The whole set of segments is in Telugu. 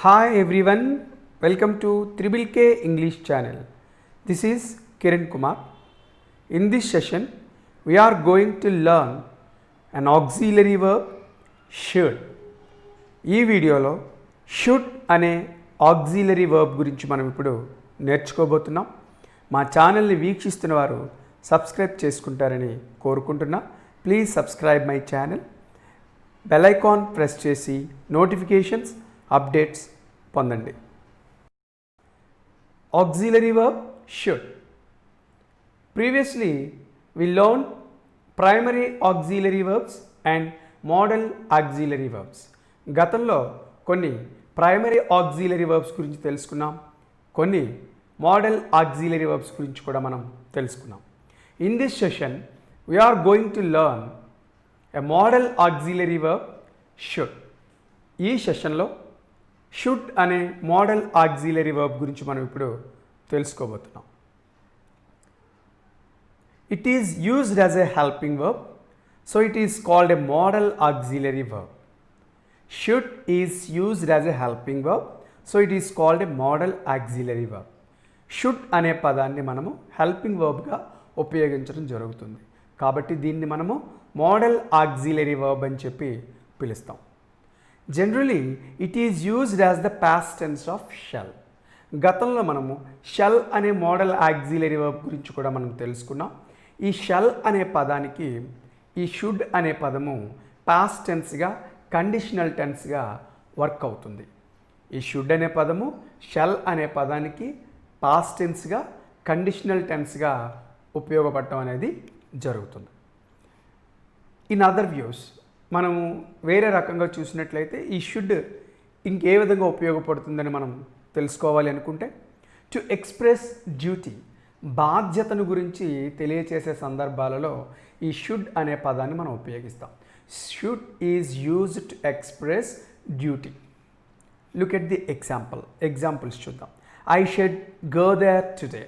Hi everyone, welcome to Triple K English channel. This is Kiran Kumar. In this session, we are going to learn an auxiliary verb should. ఈ వీడియోలో షుడ్ అనే ఆక్సిలరీ వర్బ్ గురించి మనం ఇప్పుడు నేర్చుకోబోతున్నాం. మా ఛానల్ని వీక్షిస్తున్న వారు సబ్స్క్రైబ్ చేసుకుంటారని కోరుకుంటున్నా. Please subscribe my channel. Bell icon press చేసి నోటిఫికేషన్స్ అప్డేట్స్ పొందండి. Auxiliary verb should. Previously we learned primary auxiliary verbs and modal auxiliary verbs. గతంలో కొన్ని ప్రైమరీ ఆక్సిలరీ వర్బ్స్ గురించి తెలుసుకున్నాం, కొన్ని మోడల్ ఆక్సిలరీ వర్బ్స్ గురించి కూడా మనం తెలుసుకున్నాం. In this session we are going to learn a modal auxiliary verb should. ఈ సెషన్లో షుడ్ అనే మోడల్ ఆక్సిలరీ వర్బ్ గురించి మనం ఇప్పుడు తెలుసుకోబోతున్నాం. It is used as a helping verb, so it is called a model auxiliary verb. Should is used as a helping verb, so it is called a model auxiliary verb. Should అనే పదాన్ని మనము హెల్పింగ్ వర్బ్గా ఉపయోగించడం జరుగుతుంది, కాబట్టి దీన్ని మనము మోడల్ ఆక్సిలరీ వర్బ్ అని చెప్పి పిలుస్తాం. Generally it is used as the past tense of shall. గతంలో మనము షెల్ అనే మోడల్ ఆక్సిలరీ వర్బ్ గురించి కూడా మనం తెలుసుకున్నాం. ఈ షెల్ అనే పదానికి ఈ షుడ్ అనే పదము పాస్ట్ టెన్స్గా, కండిషనల్ టెన్స్గా వర్క్ అవుతుంది. ఈ షుడ్ అనే పదము షెల్ అనే పదానికి పాస్ట్ టెన్స్గా, కండిషనల్ టెన్స్గా ఉపయోగపడటం అనేది జరుగుతుంది. ఇన్ అదర్ వ్యూస్ మనము వేరే రకంగా చూసినట్లయితే ఈ షుడ్ ఇంకే విధంగా ఉపయోగపడుతుందని మనం తెలుసుకోవాలి అనుకుంటే, టు ఎక్స్ప్రెస్ డ్యూటీ, బాధ్యతను గురించి తెలియచేసే సందర్భాలలో ఈ షుడ్ అనే పదాన్ని మనం ఉపయోగిస్తాం. Should is used to express duty. Look at the examples చూద్దాం. I should go there today.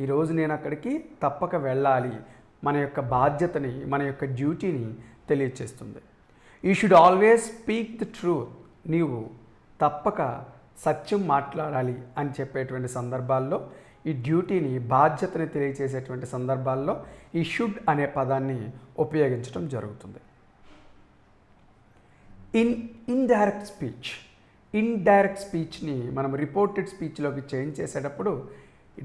ఈరోజు నేను అక్కడికి తప్పక వెళ్ళాలి మన యొక్క బాధ్యతని, మన యొక్క డ్యూటీని తెలియచేస్తుంది. You should always speak the truth. నీవు తప్పక సత్యం మాట్లాడాలి అని చెప్పేటువంటి సందర్భాల్లో, ఈ డ్యూటీని, బాధ్యతని తెలియచేసేటువంటి సందర్భాల్లో ఈ షుడ్ అనే పదాన్ని ఉపయోగించడం జరుగుతుంది. ఇండైరెక్ట్ స్పీచ్ని మనం రిపోర్టెడ్ స్పీచ్లోకి చేంజ్ చేసేటప్పుడు,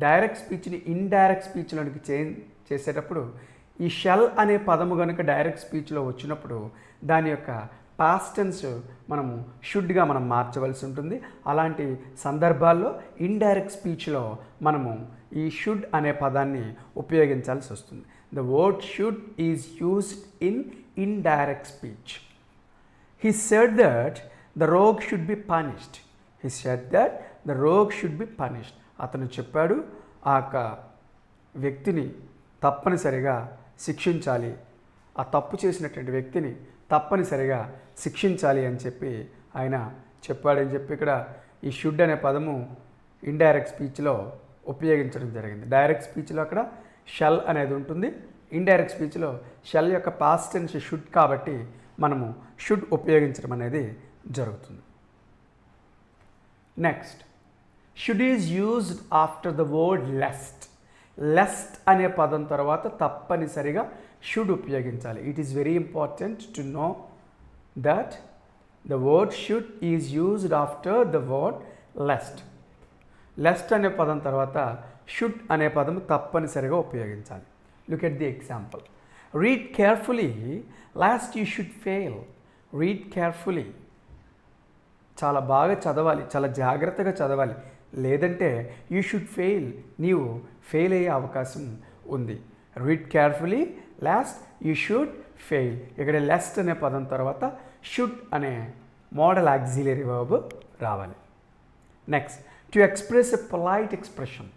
డైరెక్ట్ స్పీచ్ని ఇండైరెక్ట్ స్పీచ్లోకి చేంజ్ చేసేటప్పుడు ఈ షెల్ అనే పదము కనుక డైరెక్ట్ స్పీచ్లో వచ్చినప్పుడు దాని యొక్క పాస్ట్ టెన్స్ మనము షుడ్గా మనం మార్చవలసి ఉంటుంది. అలాంటి సందర్భాల్లో ఇండైరెక్ట్ స్పీచ్లో మనము ఈ షుడ్ అనే పదాన్ని ఉపయోగించాల్సి వస్తుంది. The word should is used in indirect speech. He said that the rogue should be punished. అతను చెప్పాడు, ఆ యొక్క వ్యక్తిని తప్పనిసరిగా శిక్షించాలి, ఆ తప్పు చేసినటువంటి వ్యక్తిని తప్పనిసరిగా శిక్షించాలి అని చెప్పి ఆయన చెప్పాడని చెప్పి ఇక్కడ ఈ షుడ్ అనే పదము ఇండైరెక్ట్ స్పీచ్లో ఉపయోగించడం జరిగింది. డైరెక్ట్ స్పీచ్లో అక్కడ షెల్ అనేది ఉంటుంది, ఇండైరెక్ట్ స్పీచ్లో షెల్ యొక్క పాస్ట్ టెన్స్ షుడ్ కాబట్టి మనము షుడ్ ఉపయోగించడం అనేది జరుగుతుంది. Next, should is used after the word lest. Lest అనే పదం తర్వాత తప్పనిసరిగా షుడ్ ఉపయోగించాలి. It is very important to know that the word should is used after the word lest. Lest అనే పదం తర్వాత షుడ్ అనే పదము తప్పనిసరిగా ఉపయోగించాలి. Look at the example. Read carefully lest you should fail. Read carefully, చాలా బాగా చదవాలి, చాలా జాగ్రత్తగా చదవాలి, లేదంటే యూ షుడ్ ఫెయిల్, నీవు ఫెయిల్ అయ్యే అవకాశం ఉంది. Read carefully lest you should fail. ఇక్కడ లెస్ట్ అనే పదం తర్వాత షుడ్ అనే మోడల్ ఆక్సిలరీ వర్బ్ రావాలి. Next, to express a polite expression.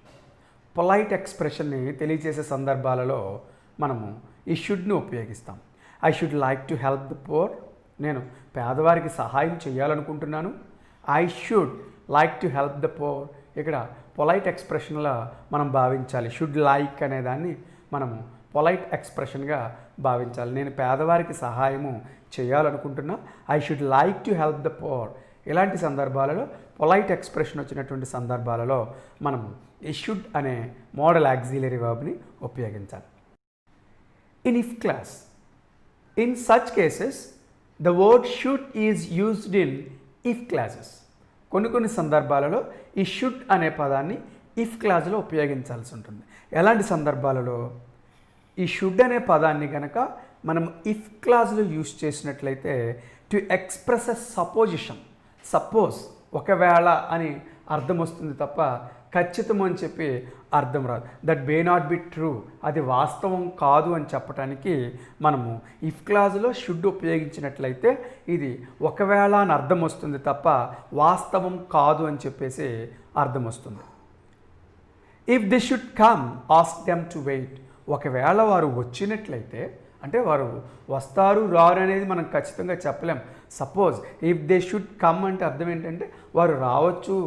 Polite ఎక్స్ప్రెషన్ని తెలియజేసే సందర్భాలలో మనము ఈ షుడ్ను ఉపయోగిస్తాం. I should like to help the poor. నేను పేదవారికి సహాయం చేయాలనుకుంటున్నాను. I should like to help the poor. ఇక్కడ పొలైట్ ఎక్స్ప్రెషన్లో మనం భావించాలి. షుడ్ లైక్ అనే దాన్ని మనము పొలైట్ ఎక్స్ప్రెషన్గా భావించాలి. నేను పేదవారికి సహాయము చేయాలనుకుంటున్నా, I should like to help the poor. ఇలాంటి సందర్భాలలో పొలైట్ ఎక్స్ప్రెషన్ వచ్చినటువంటి సందర్భాలలో మనం ఈ షుడ్ అనే మోడల్ ఆక్సిలరీ వర్బ్ని ఉపయోగించాలి. In if clause, in such cases the word should is used in if classes. కొన్ని సందర్భాలలో ఈ షుడ్ అనే పదాన్ని ఇఫ్ క్లాజ్లో ఉపయోగించాల్సి ఉంటుంది. ఎలాంటి సందర్భాలలో? ఈ షుడ్ అనే పదాన్ని కనుక మనం ఇఫ్ క్లాజ్లో యూజ్ చేసినట్లయితే to express a supposition, suppose, ఒకవేళ అని అర్థం వస్తుంది తప్ప ఖచ్చితం అని చెప్పి అర్థం రాదు. That may not be true, అది వాస్తవం కాదు అని చెప్పడానికి మనము ఇఫ్ క్లాజ్లో షుడ్ ఉపయోగించినట్లయితే ఇది ఒకవేళ అని అర్థం వస్తుంది తప్ప వాస్తవం కాదు అని చెప్పేసి అర్థం వస్తుంది. If they should come ask them to wait, ఒకవేళ వారు వచ్చినట్లయితే, అంటే వారు వస్తారు రారు అనేది మనం ఖచ్చితంగా చెప్పలేం. Suppose if they should come అంటే అర్థం ఏంటంటే వారు రావచ్చు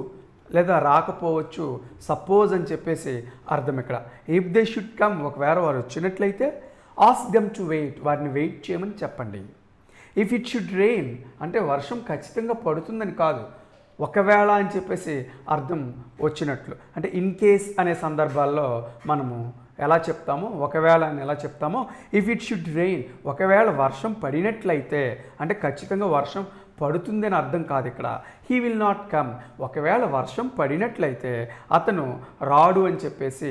లేదా రాకపోవచ్చు, సపోజ్ అని చెప్పేసి అర్థం ఇక్కడ. ఇఫ్ దే షుడ్ కమ్, ఒకవేళ వారు వచ్చినట్లయితే ఆస్క్ దెమ్ టు వెయిట్, వారిని వెయిట్ చేయమని చెప్పండి. ఇఫ్ ఇట్ షుడ్ రెయిన్ అంటే వర్షం ఖచ్చితంగా పడుతుందని కాదు, ఒకవేళ అని చెప్పేసి అర్థం వచ్చినట్లు. అంటే ఇన్ కేస్ అనే సందర్భాల్లో మనము ఎలా చెప్తామో, ఒకవేళ అని ఎలా చెప్తామో, ఇఫ్ ఇట్ షుడ్ రెయిన్, ఒకవేళ వర్షం పడినట్లయితే, అంటే ఖచ్చితంగా వర్షం పడుతుందని అర్థం కాదు ఇక్కడ. హీ విల్ నాట్ కమ్, ఒకవేళ వర్షం పడినట్లయితే అతను రాడు అని చెప్పేసి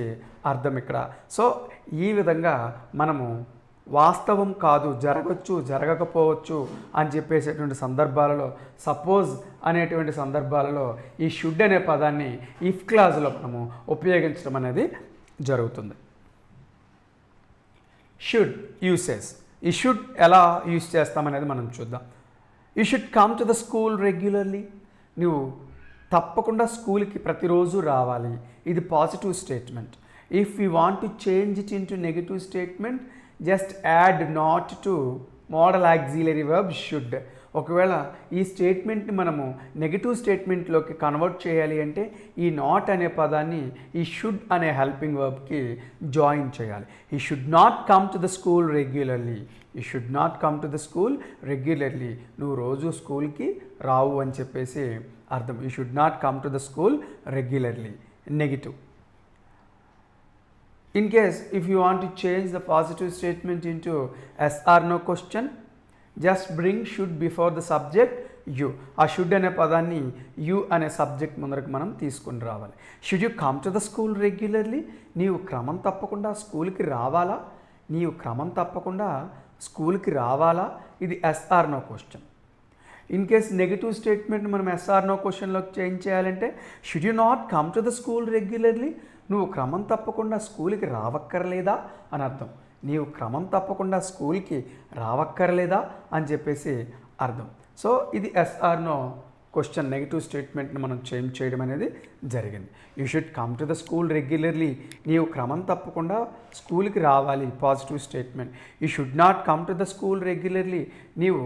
అర్థం ఇక్కడ. సో ఈ విధంగా మనము వాస్తవం కాదు, జరగచ్చు జరగకపోవచ్చు అని చెప్పేసేటువంటి సందర్భాలలో, సపోజ్ అనేటువంటి సందర్భాలలో ఈ షుడ్ అనే పదాన్ని ఇఫ్ క్లాజ్లో మనము ఉపయోగించడం అనేది జరుగుతుంది. షుడ్ యూసేజ్, ఈ షుడ్ ఎలా యూజ్ చేస్తామనేది మనం చూద్దాం. You should come to the school regularly, నువ్వు తప్పకుండా స్కూల్కి ప్రతిరోజు రావాలి, ఇది positive statement. If you want to change it into negative statement just add not to modal auxiliary verb should. ఒకవేళ ఈ స్టేట్మెంట్ని మనము నెగిటివ్ స్టేట్మెంట్లోకి కన్వర్ట్ చేయాలి అంటే ఈ నాట్ అనే పదాన్ని ఈ షుడ్ అనే హెల్పింగ్ వర్బ్కి జాయిన్ చేయాలి. ఈ should not come to the school regularly, you should not come to the school regularly, నువ్వు రోజు స్కూల్కి రావు అని చెప్పేసి అర్థం. You should not come to the school regularly, negative. In case if you want to change the positive statement into yes or no question, just bring should before the subject you. ఆ షుడ్ అనే పదాన్ని యు అనే సబ్జెక్ట్ ముందరకు మనం తీసుకుని రావాలి. Should you come to the school regularly, నీవు క్రమం తప్పకుండా స్కూల్కి రావాలా, నీవు క్రమం తప్పకుండా స్కూల్కి రావాలా, ఇది yes or no question. In case negative statement మనం ఎస్ ఆర్ నో క్వశ్చన్లోకి చేంజ్ చేయాలంటే should you not come to the school regularly, నువ్వు క్రమం తప్పకుండా స్కూల్కి రావక్కర్లేదా అని అర్థం. నీవు క్రమం తప్పకుండా స్కూల్కి రావక్కర్లేదా అని చెప్పేసి అర్థం. సో ఇది yes or no question negative స్టేట్మెంట్ని మనం చేంజ్ చేయడం అనేది జరిగింది. You should come to the school regularly, నీవు క్రమం తప్పకుండా స్కూల్కి రావాలి, positive statement. You should not come to the school regularly, నీవు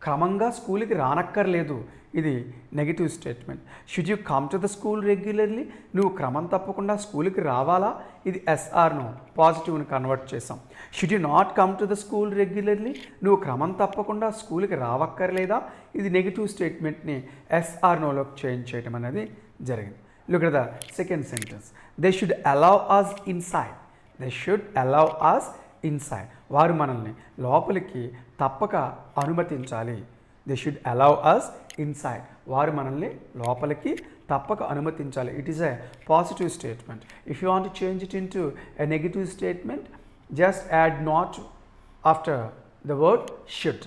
క్రమంగా స్కూల్కి రానక్కర్లేదు, ఇది negative statement. Should you come to the school regularly, నువ్వు క్రమం తప్పకుండా స్కూల్కి రావాలా, ఇది ఎస్ ఆర్ నో పాజిటివ్ని కన్వర్ట్ చేసాం. Should you not come to the school regularly, నువ్వు క్రమం తప్పకుండా స్కూల్కి రావక్కర్లేదా, ఇది నెగిటివ్ స్టేట్మెంట్ని ఎస్ ఆర్ నోలోకి చేంజ్ చేయడం అనేది జరిగింది. Look at the second sentence. They should allow us inside, they should allow us inside, వారు మనల్ని లోపలికి తప్పక అనుమతించాలి. They should allow us inside, వారు మనల్ని లోపలికి తప్పక అనుమతించాలి. It is a positive statement. If you want to change it into a negative statement just add not after the word should.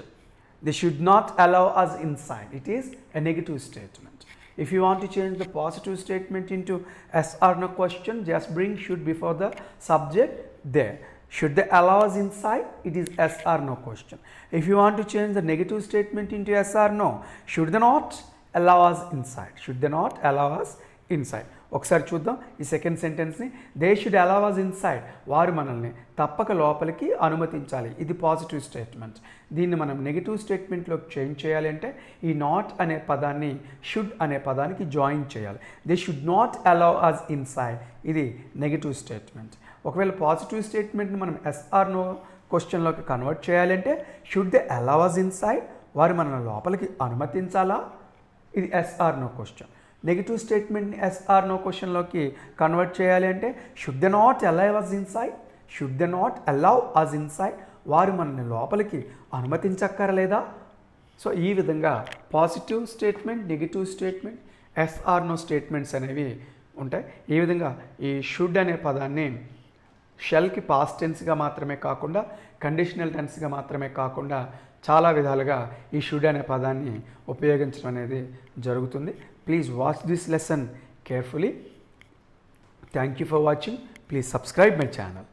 They should not allow us inside, it is a negative statement. If you want to change the positive statement into yes or no question, just bring should before the subject there. Should they allow us inside? It is yes or no question. If you want to change the negative statement into yes or no, should they not allow us inside? Should they not allow us inside? ఒకసారి చూద్దాం ఈ సెకండ్ సెంటెన్స్ని. They should allow us inside, వారు మనల్ని తప్పక లోపలికి అనుమతించాలి, ఇది పాజిటివ్ స్టేట్మెంట్. దీన్ని మనం నెగిటివ్ స్టేట్మెంట్లోకి చేంజ్ చేయాలి అంటే ఈ నాట్ అనే పదాన్ని షుడ్ అనే పదానికి జాయిన్ చేయాలి. They should not allow us inside, ఇది నెగిటివ్ స్టేట్మెంట్. ఒకవేళ పాజిటివ్ స్టేట్మెంట్ని మనం ఎస్ ఆర్ నో క్వశ్చన్లోకి కన్వర్ట్ చేయాలంటే should they allow us inside, వారు మనల్ని లోపలికి అనుమతించాలా, ఇది yes or no question. Negative స్టేట్మెంట్ని ఎస్ ఆర్ నో క్వశ్చన్లోకి కన్వర్ట్ చేయాలి అంటే should they not allow us inside, should they not allow us inside, వారు మనల్ని లోపలికి అనుమతించక్కర్లేదా. సో ఈ విధంగా positive statement, negative statement, yes or no statements అనేవి ఉంటాయి. ఈ విధంగా ఈ షుడ్ అనే పదాన్ని షెల్కి పాస్ట్ టెన్స్గా మాత్రమే కాకుండా, కండిషనల్ టెన్స్గా మాత్రమే కాకుండా చాలా విధాలుగా ఈ షుడ్ అనే పదాన్ని ఉపయోగించడం అనేది జరుగుతుంది. Please watch this lesson carefully. Thank you for watching. Please subscribe my channel.